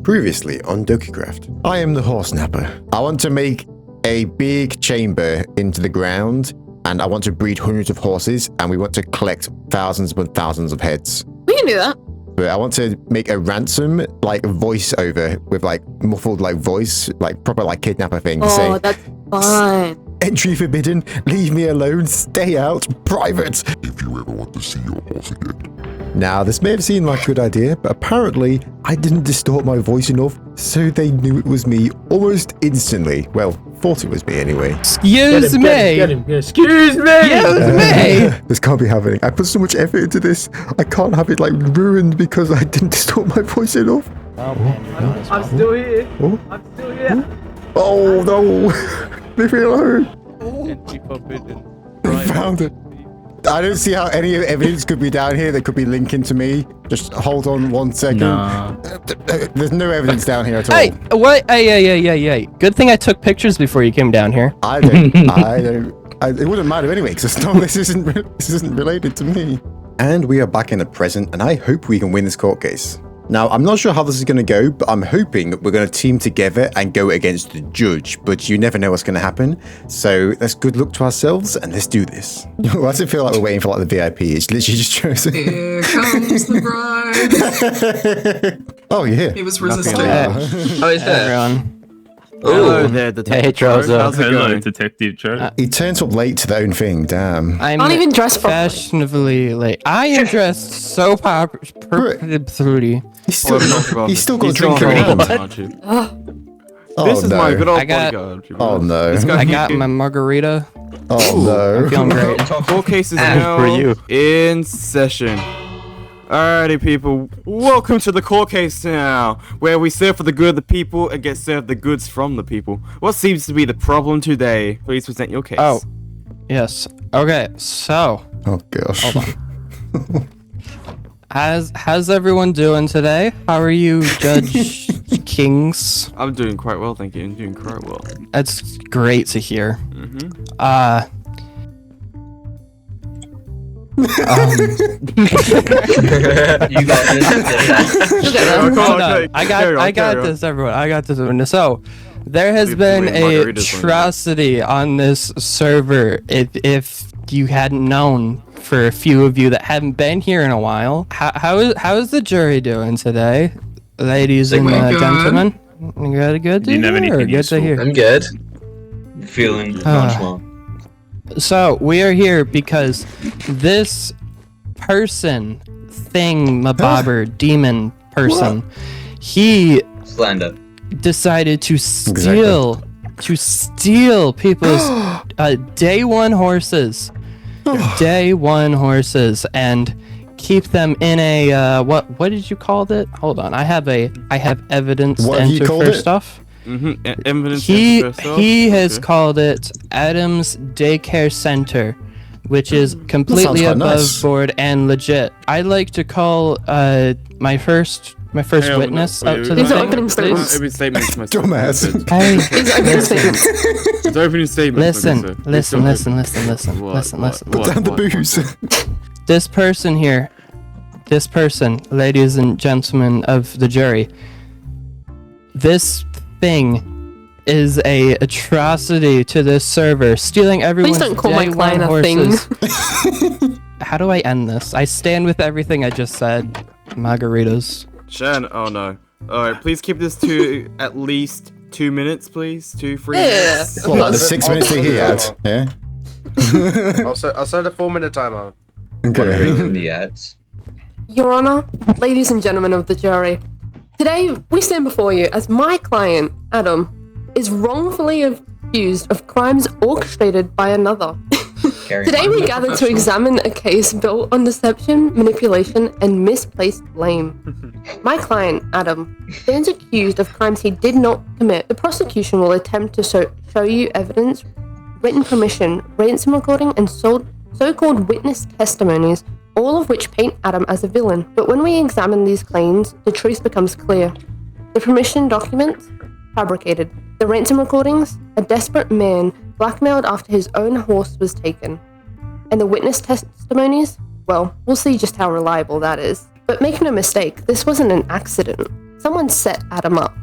Previously on DokeyCraft. I am the horse napper. I want to make a big chamber into the ground, and I want to breed hundreds of horses, and we want to collect thousands upon thousands of heads. We can do that. But I want to make a ransom, like voiceover with like muffled like voice, like proper like kidnapper thing. Oh, saying, that's fun. entry forbidden, leave me alone, stay out, private. If you ever want to see your horse again. Now, this may have seemed like a good idea, but apparently I didn't distort my voice enough, so they knew it was me almost instantly. Well, thought it was me anyway. Excuse me. Get him. Excuse me. This can't be happening. I put so much effort into this. I can't have it like ruined because I didn't distort my voice enough. I'm still here. Oh. I'm still here. Oh no! Leave me alone. Entry forbidden. They found it. I don't see how any evidence could be down here that could be linking to me. Just hold on 1 second. Nah. There's no evidence down here at all. Hey, what? Hey. Good thing I took pictures before you came down here. I don't. It wouldn't matter anyway, because this isn't related to me. And we are back in the present, and I hope we can win this court case. Now, I'm not sure how this is going to go, but I'm hoping we're going to team together and go against the judge, but you never know what's going to happen. So let's good luck to ourselves, and let's do this. Why does it feel like we're waiting for like the VIP? It's literally just chosen. Here comes the bride. Oh, yeah. He was resisting. Oh, is that everyone? Hello there, Detective Hey, Trozo. How's it Hello, going? Detective Joe. He turns up late to their own thing, damn. I'm Not even dressed properly. fashionably late. I am dressed so properly. He's still got a drink in hand. Oh, This is no. my good old I got- bodyguard. Oh, no. I got my margarita. Oh, no. Feeling great. Court case is now in session. Alrighty, people. Welcome to the court case now, where we serve for the good of the people and get served the goods from the people. What seems to be the problem today? Please present your case. Oh, yes. Okay, so Oh, gosh. hold on. How's everyone doing today? How are you, Judge Kings? I'm doing quite well, thank you. I'm doing quite well. That's great to hear. You got this. Hold on. I got this, everyone. I got this, everyone. So, there has We've been been a margaritas on you. atrocity on this server. If you hadn't known, for a few of you that haven't been here in a while, how is the jury doing today, ladies and Good. gentlemen? Good to You never hear. need to Good use to hear. I'm good. Feeling nonchalant. So we are here because this person, thing, mabobber, demon person, he Slander. decided to steal people's day one horses, and keep them in a what did you call it? Hold on, I have evidence What to have you enter called for it? stuff. Evidence He against yourself? has Okay. called it Adam's Daycare Center, which is completely quite above nice. board and legit. I'd like to call my first Hang on, witness wait, up to wait, the These are thing, opening please. statements. Opening statements to myself. Dumbass. Hey, These are opening statements. It's opening statements. listen. Put down the booze. This person, ladies and gentlemen of the jury, this thing is a atrocity to this server, stealing everyone's Please don't call my day client one a thing. horses. How do I end this? I stand with everything I just said. Margaritas. Shan, oh no. Alright, please keep this to at least 2 minutes, please. 2, 3 Yeah. minutes. What, like the 6 minutes that he had? Yeah? I'll set a 4-minute timer. Okay. In the ads. Your Honor, ladies and gentlemen of the jury, today we stand before you as my client, Adam, is wrongfully accused of crimes orchestrated by another. Today we gather to examine a case built on deception, manipulation, and misplaced blame. My client, Adam, stands accused of crimes he did not commit. The prosecution will attempt to show you evidence, written permission, ransom recording, and so-called witness testimonies, all of which paint Adam as a villain. But when we examine these claims, the truth becomes clear. The permission documents, fabricated. The ransom recordings, a desperate man blackmailed after his own horse was taken. And the witness testimonies, well, we'll see just how reliable that is. But make no mistake, this wasn't an accident. Someone set Adam up.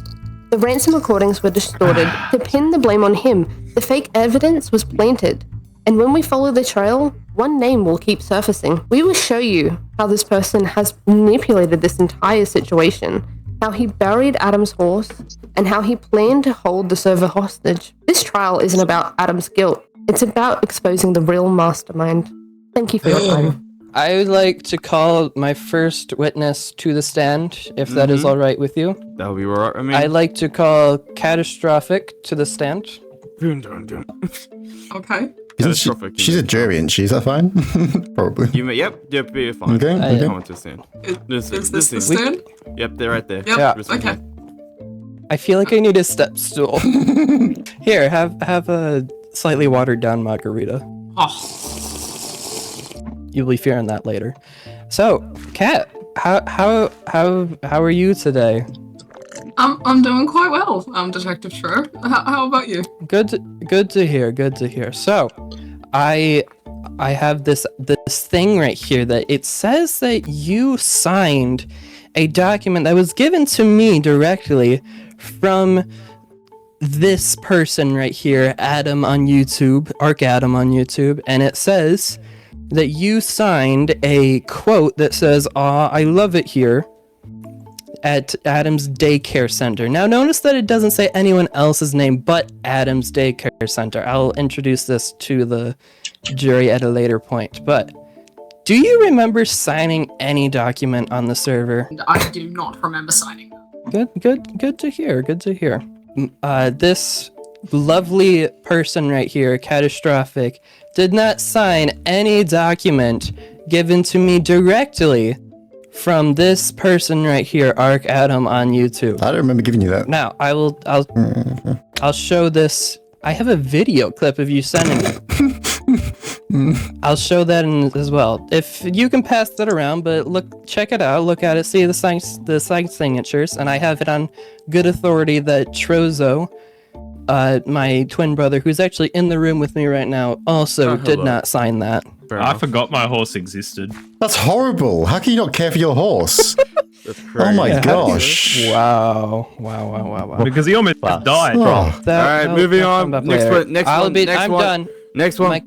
The ransom recordings were distorted to pin the blame on him. The fake evidence was planted. And when we follow the trail, one name will keep surfacing. We will show you how this person has manipulated this entire situation, how he buried Adam's horse, and how he planned to hold the server hostage. This trial isn't about Adam's guilt. It's about exposing the real mastermind. Thank you for your time. I would like to call my first witness to the stand, if that is all right with you. That'll be alright. I mean, I'd like to call Catastrophic to the stand. Okay. She's a jury, isn't she? Is that fine? Probably. Yep, you're fine. Okay. okay. Come on to the stand. Is this the stand? Yep, they're right there. Yep. Yeah. Okay. I feel like I need a step stool. Here, have a slightly watered down margarita. Oh. You'll be fearing that later. So, Kat, how are you today? I'm doing quite well, Detective Shrew. How about you? Good to hear. Good to hear. So, I have this thing right here that it says that you signed a document that was given to me directly from this person right here, Adam on YouTube, Arcadam on YouTube, and it says that you signed a quote that says, "Aw, I love it here," at Adam's Daycare Center. Now notice that it doesn't say anyone else's name but Adam's Daycare Center. I'll introduce this to the jury at a later point, but do you remember signing any document on the server? I do not remember signing that. Good to hear. This lovely person right here, Catastrophic, did not sign any document given to me directly from this person right here, Arcadam on YouTube. I don't remember giving you that. Now, I'll show this. I have a video clip of you sending it. I'll show that in as well. If you can pass that around, but check it out, look at it, see the sign signatures, and I have it on good authority that Trozo, my twin brother, who's actually in the room with me right now, also did not sign that. I forgot my horse existed. That's horrible. How can you not care for your horse? Oh my gosh. Wow. Because he almost died. Oh. Alright, moving on. Next one. I'm done. Next one.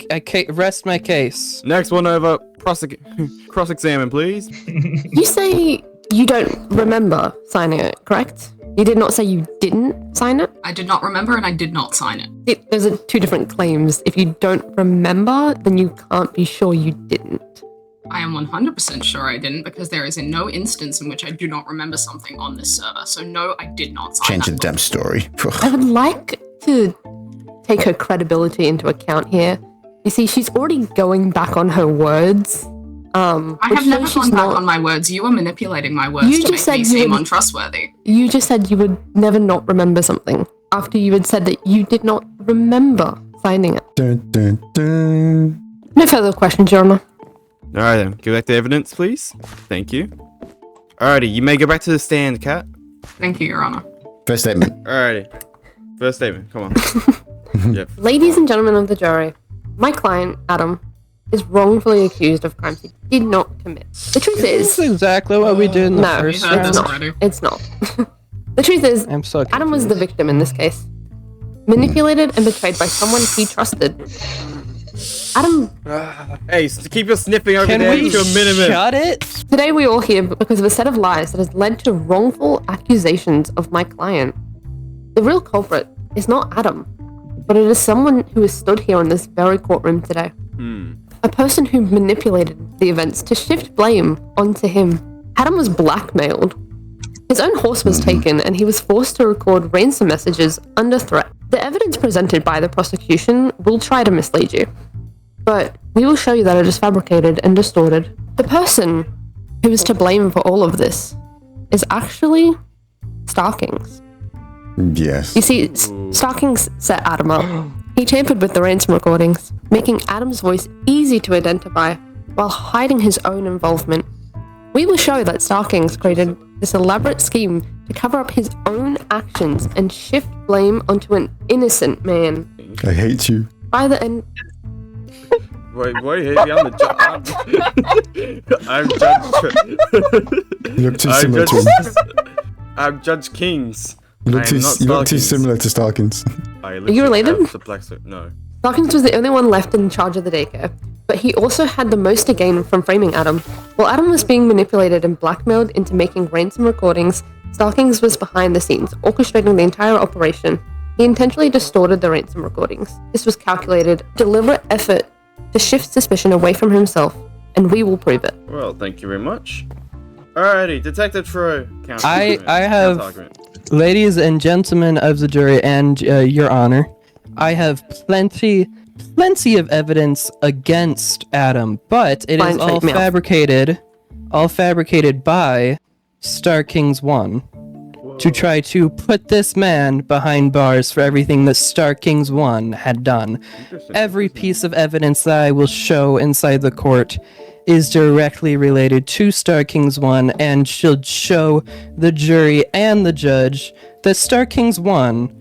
Rest my case. Next one over. Cross-examine, please. You say you don't remember signing it, correct? You did not say you didn't sign it? I did not remember and I did not sign it. Those are two different claims. If you don't remember, then you can't be sure you didn't. I am 100% sure I didn't because there is in no instance in which I do not remember something on this server. So no, I did not sign Change the that. damn story. I would like to take her credibility into account here. You see, she's already going back on her words. I have never gone back on my words. You are manipulating my words to make me seem untrustworthy. You just said you would never not remember something after you had said that you did not remember signing it. Dun, dun, dun. No further questions, Your Honor. Alright then, give back the evidence, please. Thank you. Alrighty, you may go back to the stand, Kat. Thank you, Your Honor. First statement. Alrighty. First statement, come on. Yep. Ladies and gentlemen of the jury, my client, Adam, is wrongfully accused of crimes he did not commit. The truth is... That's exactly what we did in the No, first it's round. not. It's not. The truth is, I'm so Adam was the victim in this case. Manipulated and betrayed by someone he trusted. Adam... Hey, keep your sniffing over Can there we to a minimum. shut it? Today we are all here because of a set of lies that has led to wrongful accusations of my client. The real culprit is not Adam, but it is someone who has stood here in this very courtroom today. A person who manipulated the events to shift blame onto him. Adam was blackmailed. His own horse was taken and he was forced to record ransom messages under threat. The evidence presented by the prosecution will try to mislead you, but we will show you that it is fabricated and distorted. The person who is to blame for all of this is actually Starkings. Yes. You see, Starkings set Adam up. He tampered with the ransom recordings, making Adam's voice easy to identify while hiding his own involvement. We will show that Starkings created this elaborate scheme to cover up his own actions and shift blame onto an innocent man. I hate you. By the end... Wait, hit me on the judge. I'm judge. You look too similar to him. I'm Judge Kings. You look I too, am not you look too Starkins. similar to Starkins. Are you related? The black suit. No. Starkins was the only one left in charge of the daycare, but he also had the most to gain from framing Adam. While Adam was being manipulated and blackmailed into making ransom recordings, Starkins was behind the scenes, orchestrating the entire operation. He intentionally distorted the ransom recordings. This was calculated, deliberate effort to shift suspicion away from himself, and we will prove it. Well, thank you very much. Alrighty, Detective Troy. I have, ladies and gentlemen of the jury and your honor, I have plenty of evidence against Adam, but it is all fabricated by Star Kings 1 to try to put this man behind bars for everything that Star Kings 1 had done. Every piece of evidence that I will show inside the court is directly related to Star Kings 1 and should show the jury and the judge that Star Kings 1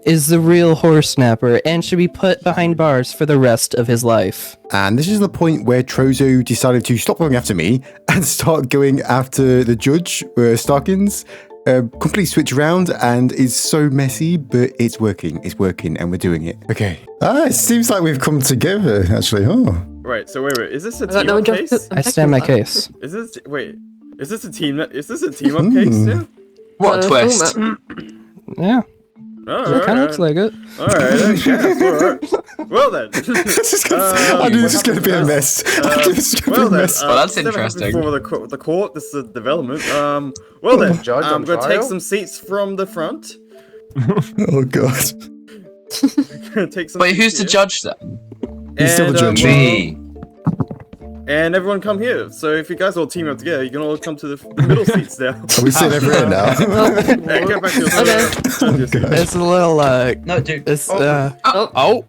is the real horse snapper and should be put behind bars for the rest of his life. And this is the point where Trozo decided to stop going after me and start going after the judge, Starkins. Complete switch around and is so messy, but it's working, and we're doing it. Okay. It seems like we've come together, actually. Oh. Right, so wait, is this a team-up case? I stand my case. Is this a team-up case, yeah? What a twist. Yeah. It kind of looks like it. Alright. Well then. I knew this was going to be a mess. Well, that's interesting. Before the court, this is a development. Well then, Judge I'm on going to take trial? some seats from the front. Oh, God. Take some Wait, who's seats the here. judge then? He's still the judge. Me. And everyone come here. So if you guys all team up together, you can all come to the middle seats now. Are we sitting over here now? And get back to your seat. It's a little, No, dude. it's, Oh.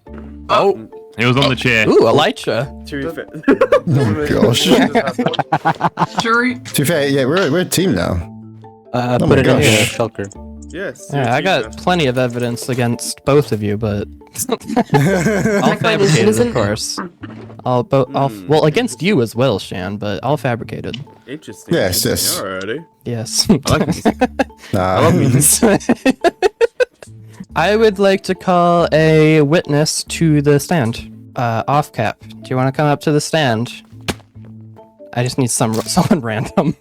He was on the chair. Ooh, Elytra. To be fair. Oh, gosh. Jury. To be fair, yeah, we're a team now. Put my it in gosh. here, Shulker. Yes. Yeah, I got plenty of evidence against both of you, but all fabricated, of course. Well, against you as well, Shan, but all fabricated. Interesting. Yes. Alrighty. Yes. I like music. Nah. I would like to call a witness to the stand. Off cap. Do you want to come up to the stand? I just need someone random.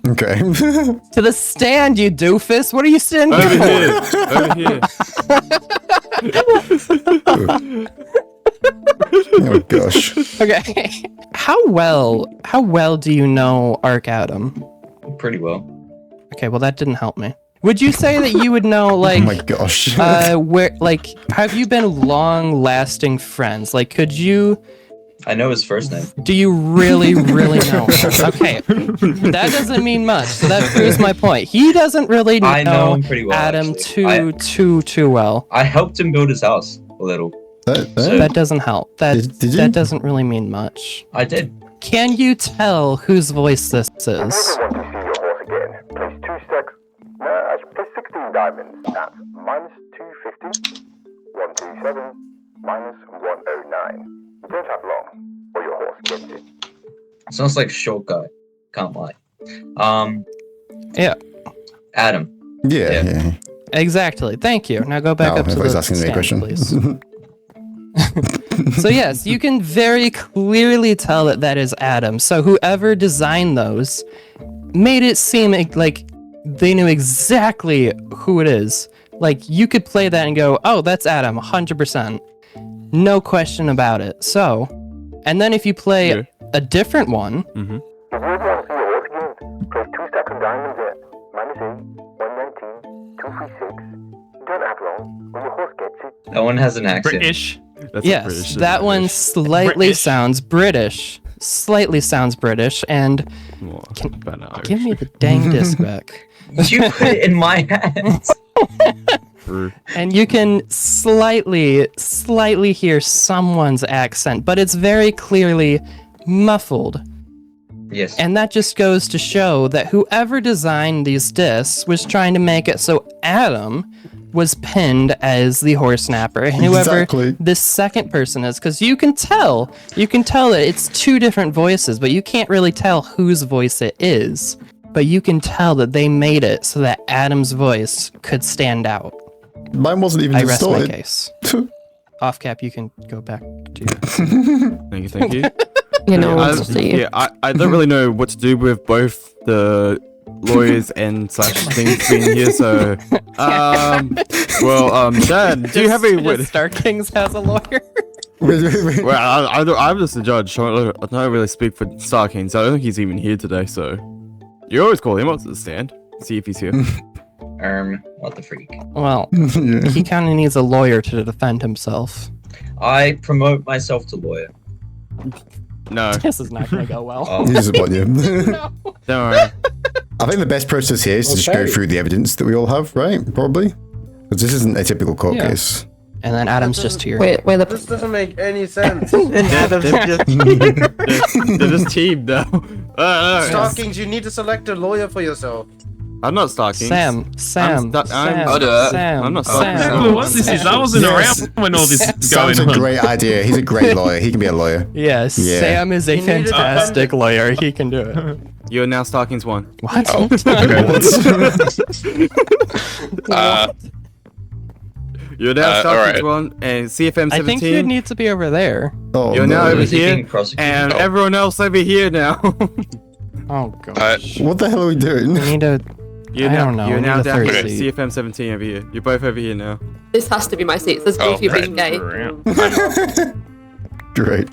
Okay. To the stand, you doofus! What are you standing Over for? here. Oh, gosh. Okay. How well do you know Arcadam? Pretty well. Okay, well that didn't help me. Would you say that you would know, like, Oh, my gosh. have you been long-lasting friends? Like, could you? I know his first name. Do you really know him? Okay, that doesn't mean much. So that proves my point. He doesn't really know, I know him pretty well, Adam actually. too well. I helped him build his house a little. That doesn't help. Did you? That doesn't really mean much. I did. Can you tell whose voice this is? Want to see your horse again? Place 2 stacks. Place 16 diamonds. That's minus 250, 127, minus 109. You don't have long, or your horse gets it. Sounds like short guy. Can't lie. Yeah. Adam. Yeah. Exactly. Thank you. Now go back up to the asking me a stand, question. please. So yes, you can very clearly tell that is Adam. So whoever designed those made it seem like they knew exactly who it is. Like you could play that and go, "Oh, that's Adam, 100%." No question about it. So, and then if you play a different one, If you want to see your horse again, place 2 stacks of diamonds at minus 8, 119, 236. You don't have long, when your horse gets it. That one has an accent. British. yes, that one slightly British. sounds British. Slightly sounds British, and give me the dang disc back. You put it in my hands. And you can slightly hear someone's accent, but it's very clearly muffled. Yes. And that just goes to show that whoever designed these discs was trying to make it so Adam was pinned as the horse snapper, and whoever this second person is, because you can tell that it's 2 different voices, but you can't really tell whose voice it is. but you can tell that they made it so that Adam's voice could stand out. Mine wasn't even I rest my distorted. case. Off cap, you can go back to. Thank you. You know, I, we'll see. yeah, I don't really know what to do with both the lawyers and slash things being here, so Dan, do you have a witness? Star Kings has a lawyer. Wait. Well, I'm just a judge, so I don't really speak for Star King, so I don't think he's even here today, so you always call him up to the stand, see if he's here. What the freak? Well, he kind of needs a lawyer to defend himself. I promote myself to lawyer. No. This is not going to go well. Oh. This is about you. No. Don't worry. I think the best process here is to just go through the evidence that we all have, right? Probably. Because this isn't a typical court Yeah. case. And then Adam's just here. Wait, This doesn't make any sense. They're just teamed now. Stalkings, you need to select a lawyer for yourself. I'm not stalking. Sam. I'll do it. I'm not I have no clue what this is. I wasn't Yes. around when all this was going Sounds a on. great idea. He's a great lawyer. He can be a lawyer. Yes, Yeah. Sam is a He needed to fantastic lawyer. He can do it. You're now Stalking's one. What? You're now Stalking's alright. one, and CFM 17. I think you need to be over there. Oh, You're now no. over Is he here, being prosecuted? and everyone else over here now. Oh gosh. What the hell are we doing? We need to. You're I now, don't know, You're we now need a down third here. seat. CFM 17 over here. You're both over here now. This has to be my seat. There's guilty of being gay. Great.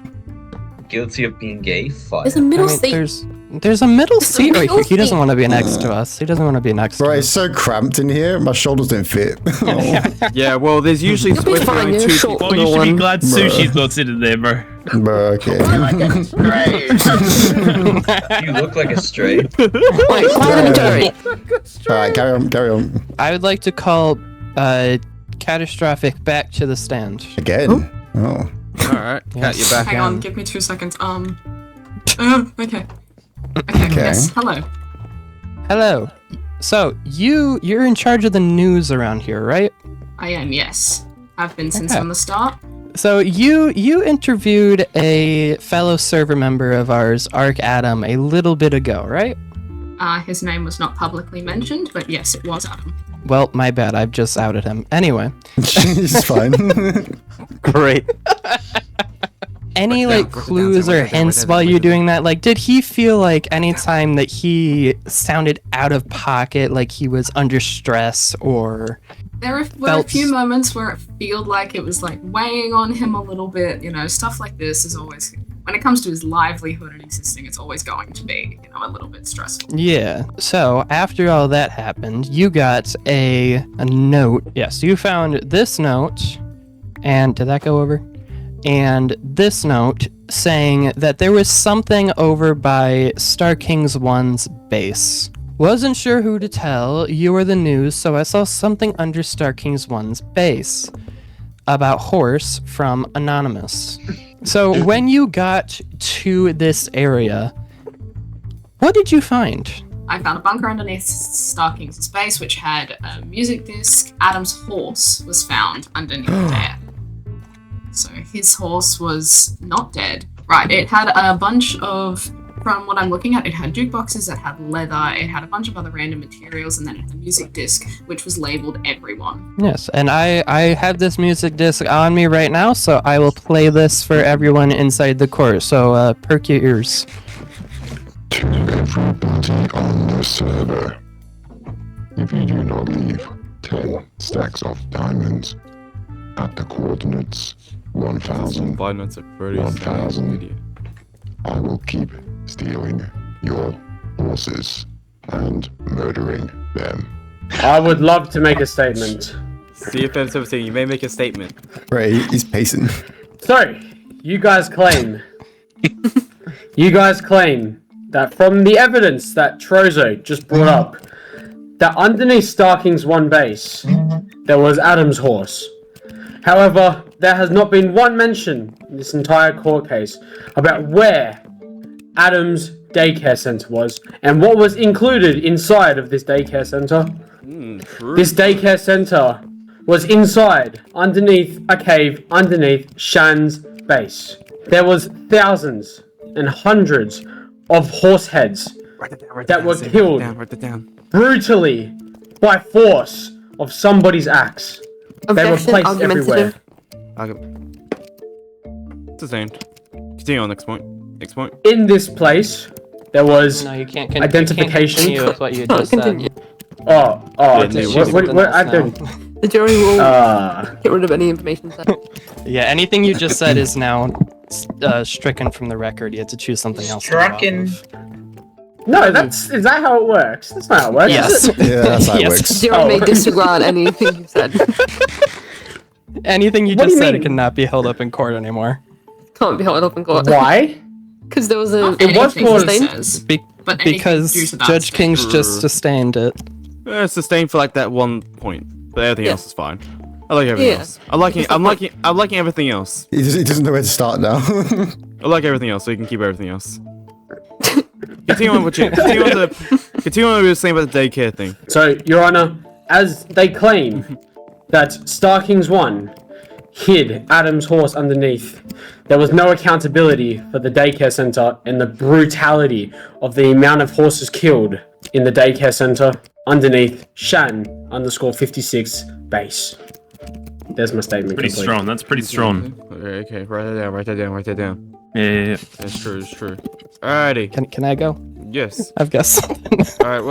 Guilty of being gay? Fine. There's a I middle mean, seat. there's a middle seat right middle here. He doesn't seat. want to be next to us. He doesn't want to be next to Right, us. it's so cramped in here. My shoulders don't fit. Oh, Yeah, well, there's usually You'll be supposed to be fine, only you're two short. people. Oh, you should be One. glad Sushi's not sitting there, bro. bro, okay. You look like a stray. Wait, quiet in the jury. Alright, carry on. I would like to call Catastrophic back to the stand. Again? Oh. Alright, Kat, you're back. Hang on, give me 2 seconds. Okay. Okay, yes, hello. Hello. So you're in charge of the news around here, right? I am, yes. I've been since Okay. from the start. So you interviewed a fellow server member of ours, Arcadam, a little bit ago, right? His name was not publicly mentioned, but yes, it was Adam. Well, my bad. I've just outed him. Anyway, He's fine. Great. any Wait, like down, clues wait or down, hints wait down, while wait you're down. doing that? Like, did he feel like anytime that he sounded out of pocket, like he was under stress, or There were a Felt- few moments where it felt like it was like weighing on him a little bit. You know, stuff like this is always, when it comes to his livelihood and existing, it's always going to be, you know, a little bit stressful. yeah? So after all that happened, you got a note. Yes, you found this note, and did that go over? And this note saying that there was something over by Star Kings 1's base. Wasn't sure who to tell. You were the news, so I saw something under Star Kings 1's base about Horse from Anonymous. So when you got to this area, what did you find? I found a bunker underneath Star King's base, which had a music disc. Adam's horse was found underneath there. So his horse was not dead. Right, it had a bunch of, from what I'm looking at, it had jukeboxes, it had leather, it had a bunch of other random materials, and then it had a music disc, which was labeled Everyone. Yes, and I have this music disc on me right now, so I will play this for everyone inside the court. So perk your ears. To everybody on the server, if you do not leave 10 stacks of diamonds at the coordinates 1000, Five notes of Brody. 1000, I will keep stealing your horses and murdering them. I would love to make a statement. CFM 17, you may make a statement. Right, he's pacing. So, you guys claim that from the evidence that Trozo just brought up, that underneath Star King's 1 base, there was Adam's horse. However, there has not been one mention in this entire court case about where Adam's daycare center was and what was included inside of this daycare center. This daycare center was inside, underneath a cave, underneath Shan's base. There was thousands and hundreds of horse heads that were killed Write that down. brutally by force of somebody's axe. They were Objection, placed everywhere. argumentative. Sustained. Continue on. Next point. Next point. In this place, there was No, you can't. identification. You can't continue with what you Can't just said. continue. Oh, Yeah, what I do? The jury will Uh, get rid of any information said. Yeah, anything you just said is now stricken from the record. You have to choose something else. to go off Stricken. of. no, is that how it works? That's not how it works. Yes. Is it? Yeah, that's how it Yes. works. Zero may disregard anything you said. Anything you What do just you said mean? it cannot be held up in court anymore. Can't be held up in court. Why? Because there was a. Not It was anything for- he says, but anything Because due to that Judge state. King's just sustained it. Sustained for like that one point, but everything Yeah. else is fine. I like everything Yeah. else. I'm liking everything else. He doesn't know where to start now. I like everything else, so you can keep everything else. Continue on what you continue on what you were saying about the daycare thing. So, Your Honor, as they claim that Starkings 1 hid Adam's horse underneath, there was no accountability for the daycare center and the brutality of the amount of horses killed in the daycare center underneath Shan_56 base. There's my statement. Pretty complete. strong. That's pretty strong. Okay, write that down. Yeah. That's true, it's true. Alrighty. Can I go? Yes. I've got something. Alright,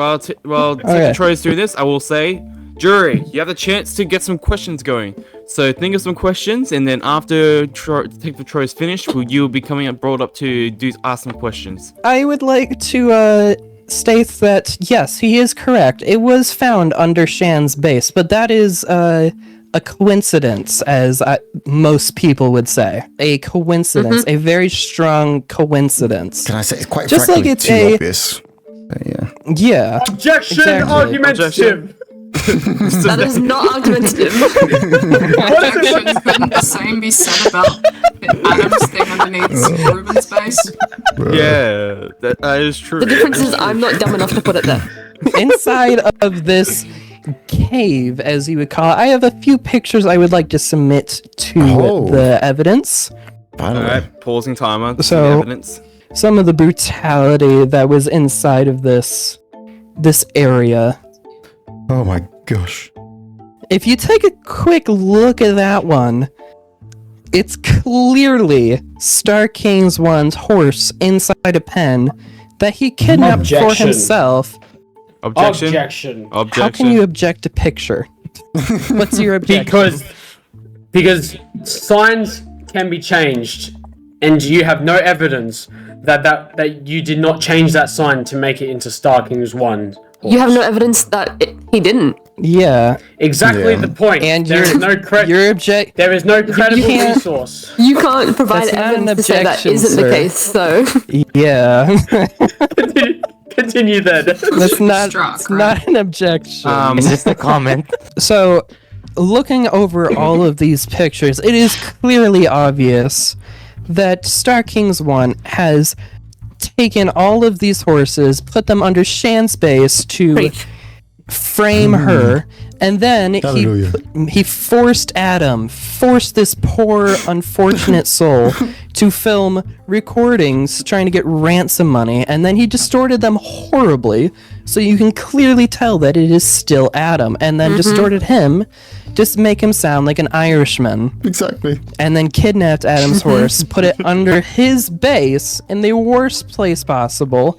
well, Okay. since Troy's doing this, I will say, jury, you have the chance to get some questions going. So think of some questions, and then after Detective Troy's finished, you'll be brought up to ask some questions. I would like to state that yes, he is correct. It was found under Shan's base, but that is a coincidence, as most people would say. A coincidence, a very strong coincidence. Can I say it's quite Just frankly like it's too obvious? Yeah. Yeah. Objection! Exactly. Argumentative! That is not argumentative. Objection. Couldn't the same be said about Adam's thing underneath Ruben's base? Yeah, that is true. The difference is I'm not dumb enough to put it there. Inside of this cave, as you would call it, I have a few pictures I would like to submit to the evidence. Alright, pausing timer. To So- the evidence. Some of the brutality that was inside of this area. Oh my gosh. If you take a quick look at that one, it's clearly Star King's one's horse inside a pen that he kidnapped for Objection. Objection. himself. Objection. Objection. How can you object to picture? What's your objection? Because signs can be changed, and you have no evidence that you did not change that sign to make it into Starkings 1. You have no evidence that he didn't. Yeah. Exactly Yeah. the point. And there is no Your there is no credible can't- resource. You can't provide That's not an evidence to say that objection, isn't sir. the case, so. Yeah. Continue then. That's not, Struck, it's not an objection. It's just a comment. So, looking over all of these pictures, it is clearly obvious that Star King's one has taken all of these horses, put them under Shan's base to Preach. frame her, and then Hallelujah. he forced this poor, unfortunate soul, to film recordings trying to get ransom money, and then he distorted them horribly, so you can clearly tell that it is still Adam, and then distorted him just to make him sound like an Irishman, Exactly. and then kidnapped Adam's horse, put it under his base in the worst place possible,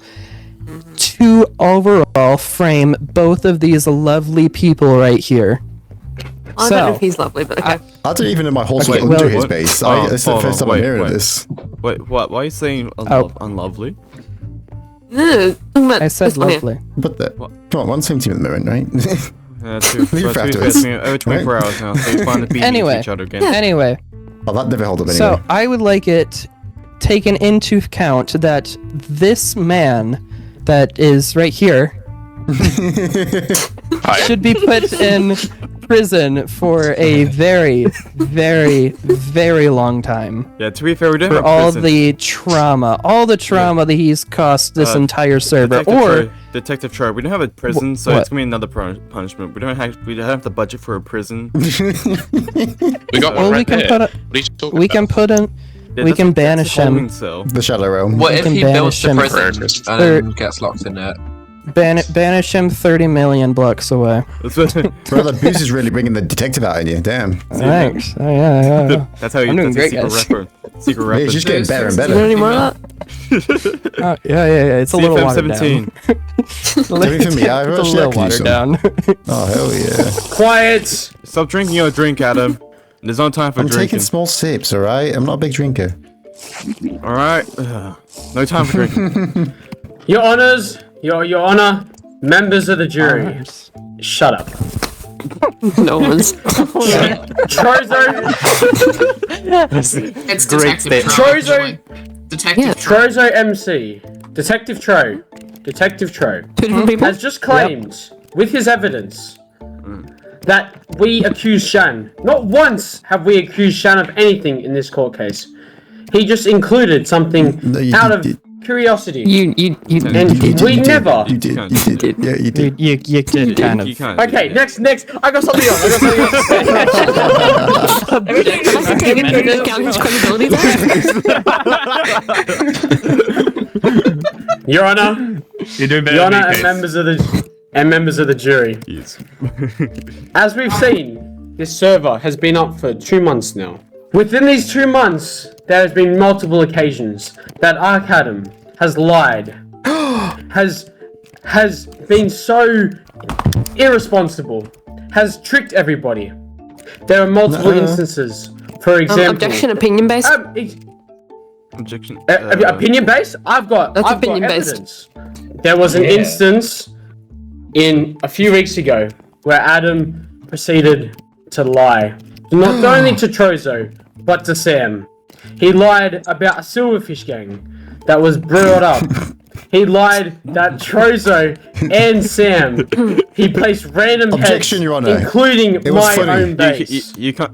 to overall frame both of these lovely people right here. I don't know if he's lovely, but okay. I don't even know my horse Okay, went well- under his What? base. Oh, It's the hold first on, time I'm wait, hearing wait. this. Wait, what? Why are you saying unlovely? No, talking about I said this one here. lovely. But come on, one same team at the moment, right? Two. Leave So for two afterwards. over 24 hours now, so you finally beat Anyway. each other again. Anyway, Oh, that never held up anyway. so I would like it taken into account that this man that is right here should be put in prison for a very, very, very long time. Yeah, to be fair, we don't For have all prison. the trauma that he's cost this entire server. Detective Troy, we don't have a prison, so what? it's gonna be another punishment. We don't have the budget for a prison. We got Well, one we right can there. put What are you talking we about? can put him. We can banish him. The Shadow Realm. What if can he builds banish the him prison and then gets locked in it? Banish him 30 million blocks away. Brother, Booze is really bringing the detective out in you. Damn. Thanks. Oh, yeah. That's how you. I'm doing That's great, a secret guys. Secret Yeah, reference. he's just getting better and You better. know any more of that? Oh, yeah. It's a little watered down. 17. Doing for me, I It's a actually little can use watered down. Oh, hell yeah. Quiet. Stop drinking your drink, Adam. There's no time for I'm drinking. taking small sips, alright? I'm not a big drinker. All right. No time for drinking. Your honors, your honor, members of the jury. Shut up. No one's. Trozo. It's Great Detective statement. Tro, Trozo. actually. Detective Yeah. Tro. Trozo MC, Detective Tro, Two different people? has just claimed, with his evidence, that we accuse Shan. Not once have we accused Shan of anything in this court case. He just included something No, you out of did. curiosity. You and we never. You did. Yeah, you did. You did kind of. You can't. Okay, next. I got something else. I can take into account his credibility there. Your honor, You're doing better Your than honor, me, and members of the jury. Yes. As we've seen, this server has been up for 2 months now. Within these 2 months, there has been multiple occasions that Arcadam has lied, has been so irresponsible, has tricked everybody. There are multiple instances. For example, Objection, opinion based. Objection. Opinion based? I've got opinion-based. evidence. There was an instance in a few weeks ago where Adam proceeded to lie. Not only to Trozo, but to Sam. He lied about a silverfish gang that was brought up. He lied that Trozo and Sam, he placed random Objection, heads, Your Honor. including It was my funny. own base. You can't.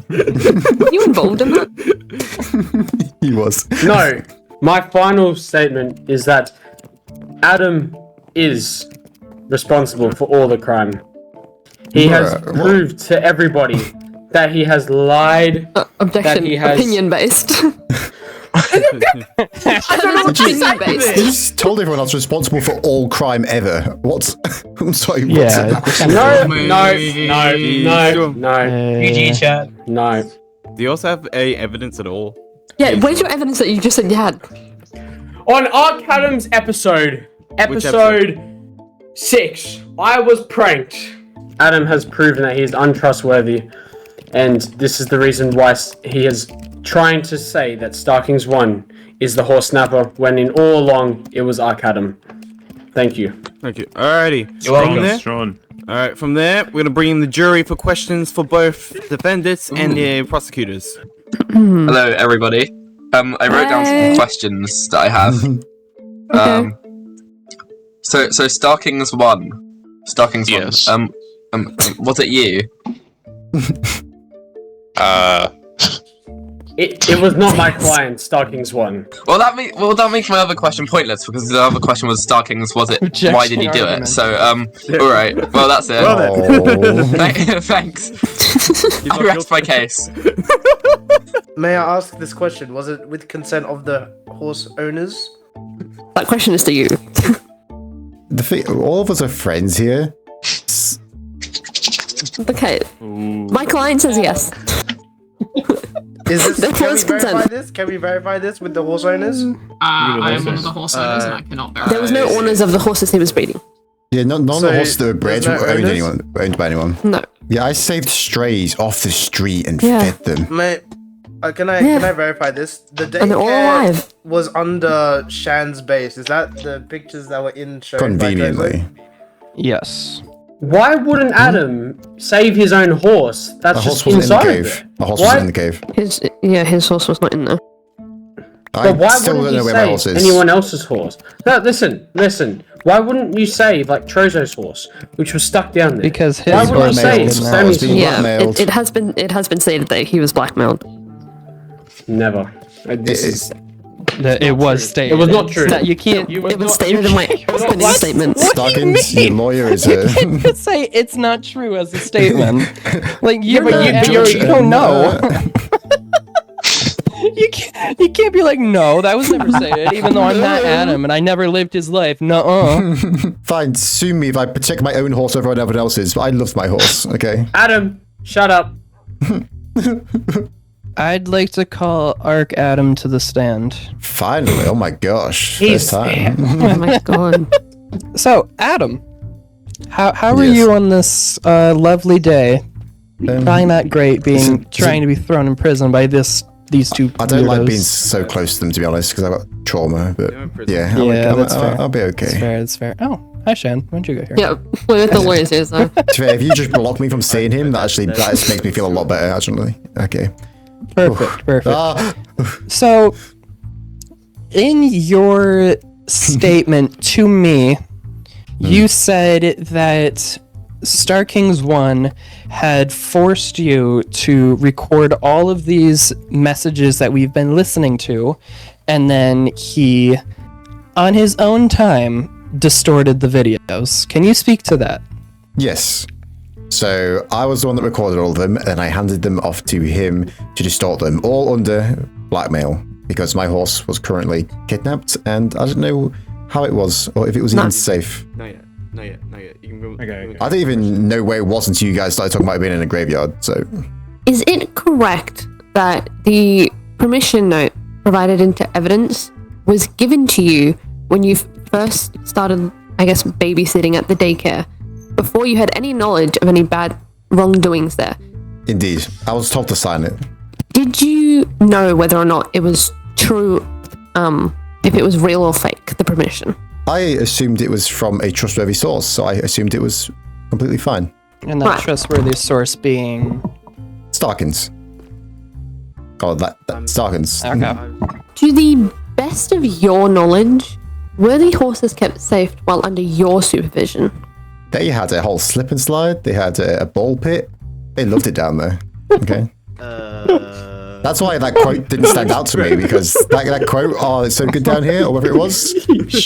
Were you involved in that? He was. No, my final statement is that Adam is responsible for all the crime. He has Bruh, what? proved to everybody that he has lied. Objection, he has- opinion based. I don't know what you Opinion based. He just told everyone I was responsible for all crime ever. What? I'm sorry, what's Yeah. that? No. GG chat. No. Do you also have a evidence at all? Yeah, where's your evidence that you just said you had? On Arcadam's episode 6, I was pranked. Adam has proven that he is untrustworthy, and this is the reason why he is trying to say that Starkings 1 is the horse snapper, when in all along it was Arcadam. Thank you. Thank you. Alrighty. You're welcome. From there, Strong. alright, from there, we're gonna bring in the jury for questions for both defendants and the prosecutors. Hello, everybody. I wrote down Hey. some questions that I have. Okay. So Starkings 1. Starkings 1. Yes. Was it you? It was not my client, Starkings 1. Well, that makes my other question pointless, because the other question was Starkings. Was it? Objection Why did he do argument. it? So all right. Well, that's it. Oh. Thanks. I rest my case. May I ask this question? Was it with consent of the horse owners? That question is to you. The thing, all of us are friends here. Okay. My client says yes. Is this? There Can we was verify consent. this? Can we verify this with the horse owners? I am one of the horse owners and I cannot verify. There was no owners of the horses he was breeding. Yeah, none of So, the horses that were bred there's no were owners? owned by anyone. No. Yeah, I saved strays off the street and Yeah. fed them. May, can I verify this? The And they're all daycare alive. was under Shan's base. Is that the pictures that were in shown? Conveniently. Yes. Why wouldn't Adam save his own horse? That's A horse just wasn't in the inside of cave. it. A horse Why- wasn't in the cave. His horse was not in there. I But why still don't wouldn't know you where my horse save is. anyone else's horse? No, listen. Why wouldn't you save like Trozo's horse, which was stuck down there? Because his Why wouldn't you horse save was Sammy's Being horse? Yeah, blackmailed. it has been stated that he was blackmailed. Never. This is. It was stated. It was not true. That you can't. It was stated in my opening statement. Starkins, your lawyer is a... You can't say it's not true as a statement. Like you, but you don't know. You can't be like, no, that was never stated, even though I'm not Adam and I never lived his life. Nuh-uh. Fine, sue me if I protect my own horse over everyone else's, but I loved my horse, okay? Adam, shut up. I'd like to call Arcadam to the stand. Finally, oh my gosh. He's First time. Oh my god. So, Adam, how are Yes. you on this lovely day? Probably not great trying to be thrown in prison by these two I don't like weirdos. being so close to them, to be honest, because I've got trauma, but yeah, that's fair. I'll be okay. That's fair. Oh, hi, Shan. When'd you go here? Yeah, we're with the lawyers here, so. To be fair, if you just block me from seeing him, that just makes me feel a lot better, actually. Okay. Perfect. Ah, So, in your statement to me, you said that Star Kings 1 had forced you to record all of these messages that we've been listening to, and then he, on his own time, distorted the videos. Can you speak to that? yes. So I was the one that recorded all of them, and I handed them off to him to distort them, all under blackmail, because my horse was currently kidnapped, and I didn't know how it was, or if it was even safe. Not yet. You can go. I didn't even know where it was until you guys started talking about it being in a graveyard, so... Is it correct that the permission note provided into evidence was given to you when you first started, I guess, babysitting at the daycare, before you had any knowledge of any bad wrongdoings there? Indeed. I was told to sign it. Did you know whether or not it was true, if it was real or fake, the permission? I assumed it was from a trustworthy source, so I assumed it was completely fine. And that trustworthy source being... Starkins. Oh, that Starkins. Okay. To the best of your knowledge, were the horses kept safe while under your supervision? They had a whole slip and slide. They had a ball pit. They loved it down there. Okay. That's why that quote didn't stand out to me, because that quote, "Oh, it's so good down here," or whatever it was,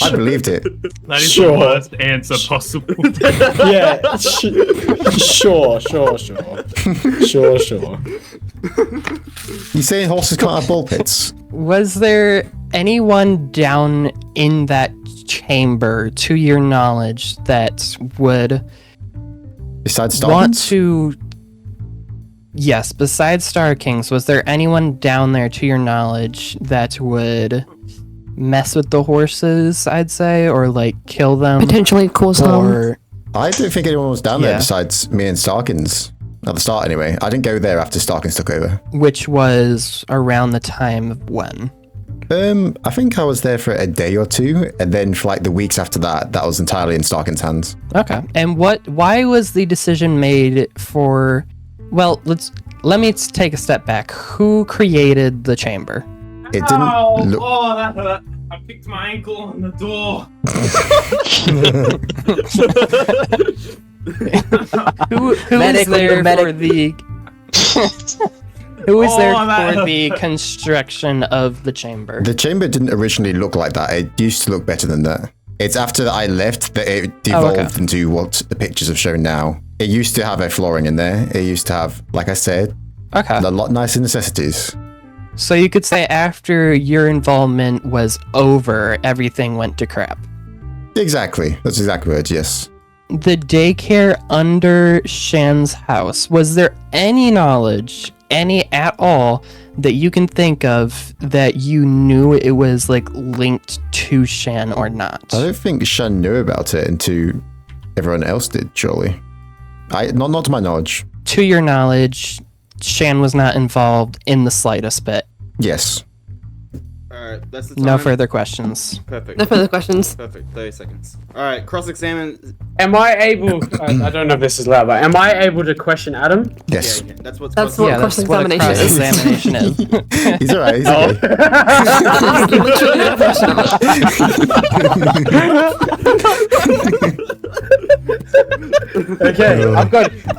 I believed it. That is the worst answer possible. Yeah, sure. You saying horses can't have ball pits? Was there anyone down in that chamber, to your knowledge, that would Besides want Starkins? to... Yes, besides Star Kings, was there anyone down there, to your knowledge, that would mess with the horses, I'd say, or like kill them? Potentially cause harm? Or... I don't think anyone was down there besides me and Starkins. At the start, anyway. I didn't go there after Starkins took over. Which was around the time of when? I think I was there for a day or two, and then for like the weeks after that, that was entirely in Starkins' hands. Okay. And why was the decision made for... Well, let me take a step back. Who created the chamber? It didn't look... Oh, that hurt. I picked my ankle on the door. Who is there for the... Who is there for the construction of the chamber? The chamber didn't originally look like that. It used to look better than that. It's after I left that it devolved into what the pictures have shown now. It used to have a flooring in there. It used to have, like I said, a lot nicer necessities. So you could say after your involvement was over, everything went to crap. Exactly. That's the exact word, yes. The daycare under Shan's house, was there any knowledge, any at all, that you can think of that you knew it was like linked to Shan or not? I don't think Shan knew about it until everyone else did, surely. Not to my knowledge. To your knowledge, Shan was not involved in the slightest bit. Yes. Alright, that's the time. No further questions. Perfect. No further questions. Perfect. 30 seconds. Alright, cross-examine. Am I able... I don't know if this is loud, but am I able to question Adam? Yes. Yeah, that's what cross-examination is. Cross-examination is. He's alright, he's okay. Literally no question about Okay,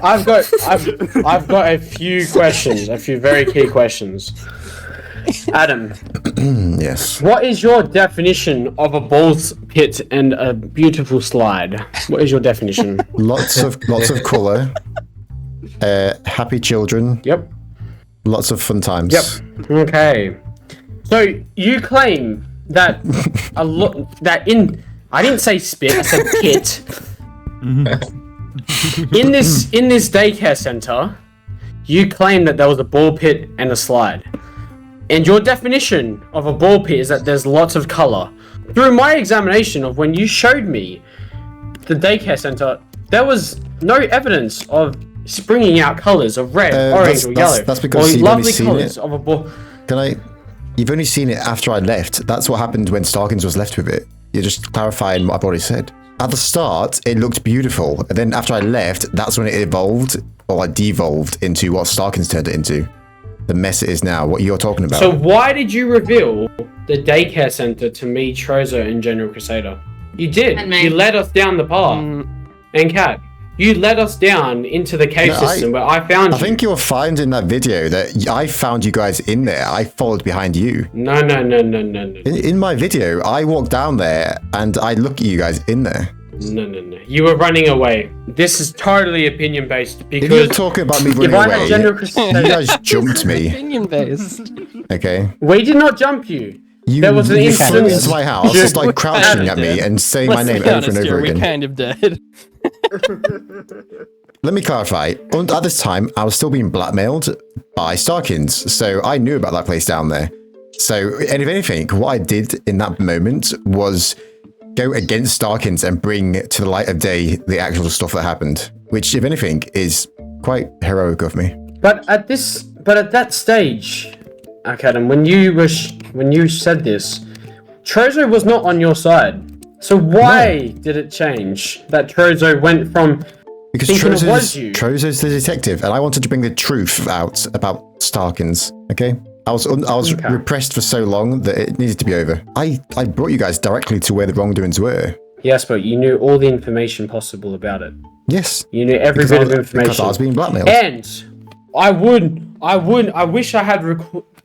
I've got a few questions, a few very key questions. Adam, yes. what is your definition of a balls pit and a beautiful slide? What is your definition? Lots of colour. Happy children. Yep. Lots of fun times. Yep. Okay. So you claim that a lot that in I didn't say spit, I said pit. in this daycare center, you claim that there was a ball pit and a slide. And your definition of a ball pit is that there's lots of color. Through my examination of when you showed me the daycare center, there was no evidence of springing out colors of red, orange, or yellow. That's because or you've only lovely seen colors it. of a ball. You've only seen it after I left. That's what happened when Starkins was left with it. You're just clarifying what I've already said. At the start, it looked beautiful. And then after I left, that's when it evolved, or like devolved into what Starkins turned it into. The mess it is now, what you're talking about. So why did you reveal the daycare center to me, Trozo, and General Crusader? You did. And me. You led us down the path. And Kat, you led us down into the cave system where I found you. I think you'll find in that video that I found you guys in there. I followed behind you. No. In my video, I walked down there and I look at you guys in there. No. You were running away. This is totally opinion based because If you're talking about me running away, you guys jumped me. Opinion based. Okay. We did not jump you. You There was an flew instance. into my house, just like crouching at me and saying my name over and over We again. kind of did. Let me clarify. At this time, I was still being blackmailed by Starkins, so I knew about that place down there. So, and if anything, what I did in that moment was go against Starkins and bring to the light of day the actual stuff that happened, which, if anything, is quite heroic of me. But at that stage, Arcadam, when you said this, Trozo was not on your side. So why did it change that Trozo went from Because thinking it was you? Trozo's the detective, and I wanted to bring the truth out about Starkins. Okay, I was repressed for so long that it needed to be over. I brought you guys directly to where the wrongdoings were. Yes, but you knew all the information possible about it. Yes, you knew every bit of information. because I was being blackmailed. And I wish I had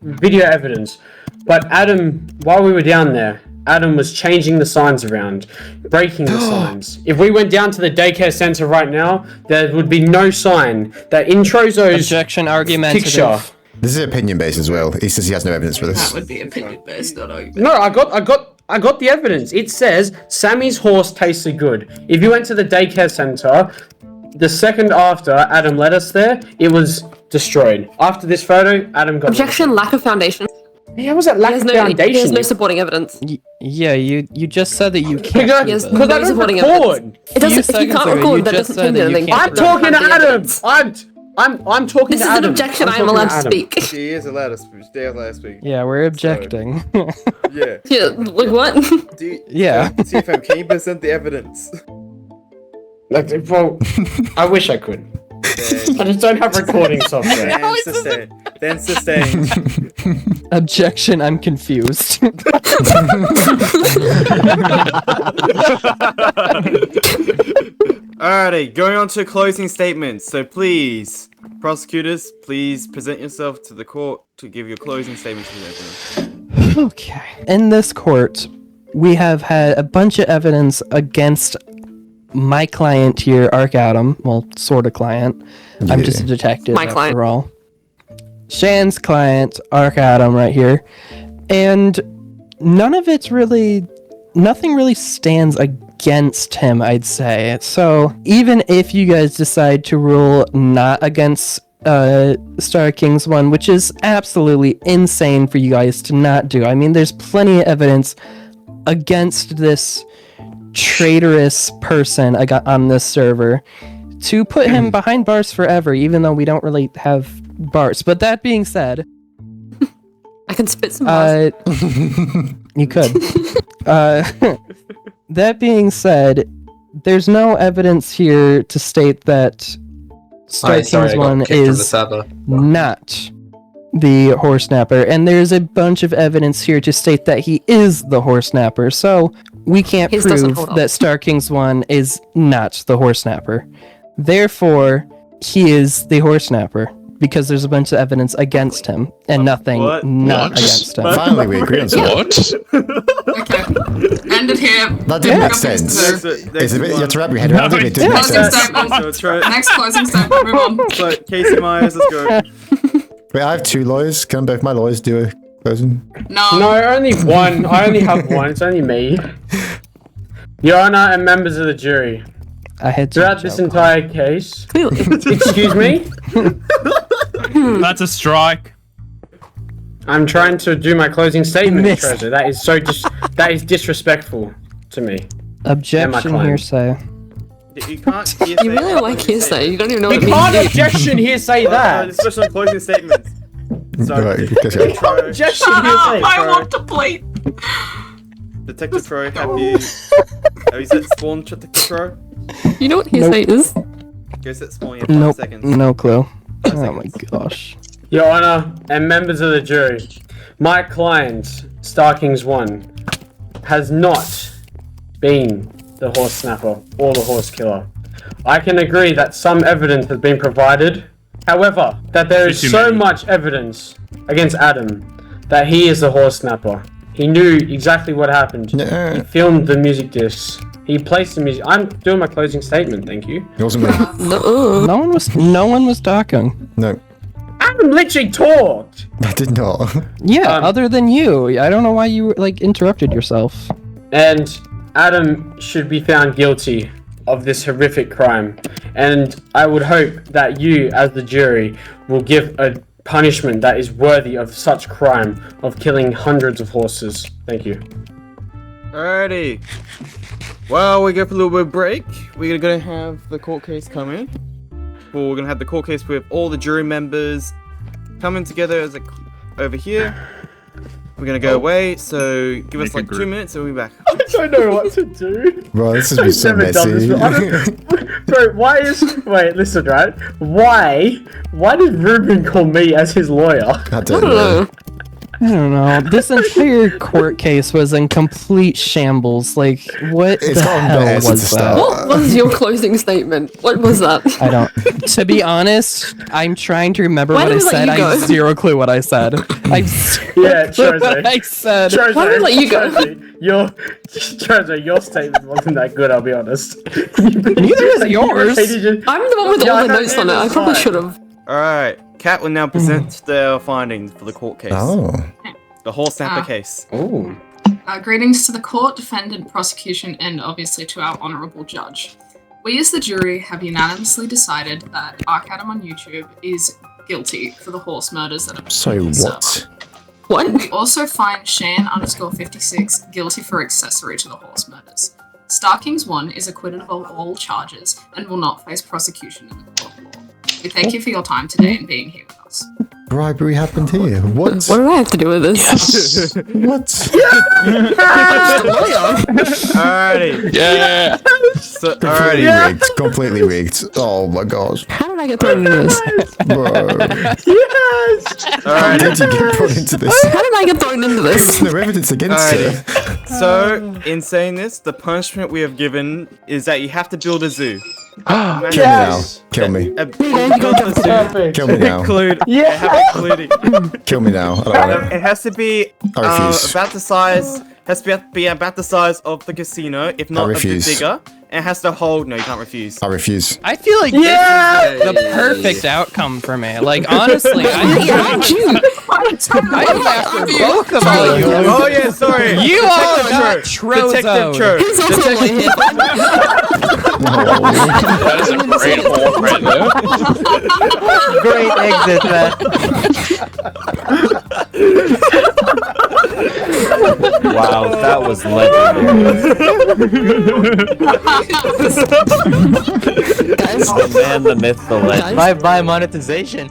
video evidence, but Adam, while we were down there, Adam was changing the signs around, breaking the signs. If we went down to the daycare center right now, there would be no sign that in Trozo's objection argumentative picture. This is opinion based as well. He says he has no evidence for this. That would be opinion based, not argument. No, I got the evidence. It says Sammy's horse tasted good. If you went to the daycare center, the second after Adam led us there, it was destroyed. After this photo, Adam got Objection, lack of foundation. Yeah, was that lack of foundation? He has no supporting evidence. Yeah, you just said that you can't. He has Because I no don't supporting record. evidence. It doesn't. If you can't record, that doesn't change anything. I'm talking to Adam. I'm talking This to is an Adam. objection. I'm I am talking allowed to to Adam. speak. She is allowed to speak. They're allowed to speak. Yeah, we're objecting. Yeah. Yeah, like what? Yeah. CFM, can you present the evidence? Well, I wish I could. I just don't have recording software. Then sustain. Objection, I'm confused. Alrighty, going on to closing statements. So please, prosecutors, please present yourself to the court to give your closing statement to the Okay. In this court, we have had a bunch of evidence against my client here, Arcadam. Well, sort of client. I'm just a detective My after client. all. Shan's client, Arcadam, right here. And nothing really stands against him, I'd say. So even if you guys decide to rule not against Star King's one, which is absolutely insane for you guys to not do. I mean, there's plenty of evidence against this traitorous person I got on this server to put him behind bars forever, even though we don't really have bars. But that being said, I can spit some bars. you could. That being said, there's no evidence here to state that Star King's one is not the horse snapper, and there's a bunch of evidence here to state that he is the horse snapper. So we can't His doesn't prove hold up. that Star King's one is not the horse snapper. Therefore, he is the horse snapper because there's a bunch of evidence against him and nothing not against him. Finally, we agree on something. Okay. End it here. That didn't make sense. It's a bit, you have to wrap your head around it. It didn't make Closing sense. statement. Next closing statement. Move on. So, Casey Myers, let's go. Wait, I have two lawyers. Can both my lawyers do person? No. No, only one. I only have one. It's only me. Your Honor and members of the jury. I had to Throughout this entire case. Excuse me? That's a strike. I'm trying to do my closing statement, Treasure. That is that is disrespectful to me. Objection hearsay. You can't hearsay. You really like hearsay. You don't even know You what it can't means. objection hearsay that. Especially on closing statements. Right, because You can't objection hearsay. I want to play. Detective Pro, have you set spawn, Detective Pro? You know what hearsay is? Go set spawn, you have 5 Nope, seconds. no clue. Oh my gosh. Your Honor and members of the jury, my client, Starkings 1, has not been the horse snapper or the horse killer. I can agree that some evidence has been provided. However, that there is so much evidence against Adam that he is the horse snapper. He knew exactly what happened. He filmed the music discs. He placed the music. I'm doing my closing statement. Thank you. It wasn't me. No one was talking. No, Adam literally talked. I did not. Yeah, other than you. I don't know why you like interrupted yourself. And Adam should be found guilty of this horrific crime. And I would hope that you, as the jury, will give a punishment that is worthy of such crime of killing hundreds of horses. Thank you. Alrighty. Well, we go for a little bit of break. We're gonna have the court case come in. Well, we're gonna have the court case with all the jury members coming together as over here. We're gonna go away, so give us like 2 minutes and we'll be back. I don't know what to do. Bro, this has been so I've never done messy. this. Bro, why is... Wait, listen, right? Why did Ruben call me as his lawyer? I don't know. I don't know. This entire court case was in complete shambles. Like, what It's the gotten hell better since was the that? start. What was your closing statement? What was that? I don't. To be honest, I'm trying to remember Why what I did we let said. you I go? have zero clue what I said. I have zero Yeah, clue what Jose. I said. Why did we let you go? Your statement wasn't that good, I'll be honest. Neither is yours. I'm the one with all the notes on it. I probably should have. Alright, Kat will now present their findings for the court case. Oh. The horse snapper case. Oh. Greetings to the court, defendant, prosecution, and obviously to our honourable judge. We as the jury have unanimously decided that Arcadam on YouTube is guilty for the horse murders that have been So committed on the what? server. What? We also find Shan_56 guilty for accessory to the horse murders. Starkings 1 is acquitted of all charges and will not face prosecution in the court of law. We thank you for your time today and being here with us. Bribery happened here. What? What do I have to do with this? What? Alrighty. Yeah. So, Completely alrighty. rigged. Completely rigged. Oh my gosh. How did I get thrown into this? Bro. How did you get put into this? How did I get thrown into There's this? no evidence against her. Alrighty. So, in saying this, the punishment we have given is that you have to build a zoo. Kill me now. Kill me. Build a zoo. Perfect. Kill me now. Kill me now. I don't want It has to be I refuse. about the size. Has to be about the size of the casino, if not a bit refuse. bigger. And it has to hold. No, you can't refuse. I refuse. I feel like this is the perfect outcome for me. Like, honestly, I'm after both of you. Oh yeah, sorry. You are not Detective Trozo. Cho. He's also like, That is a great hold right there. Great exit, man. Wow, that was legendary. guys, The man, the myth, the legend. Bye bye monetization.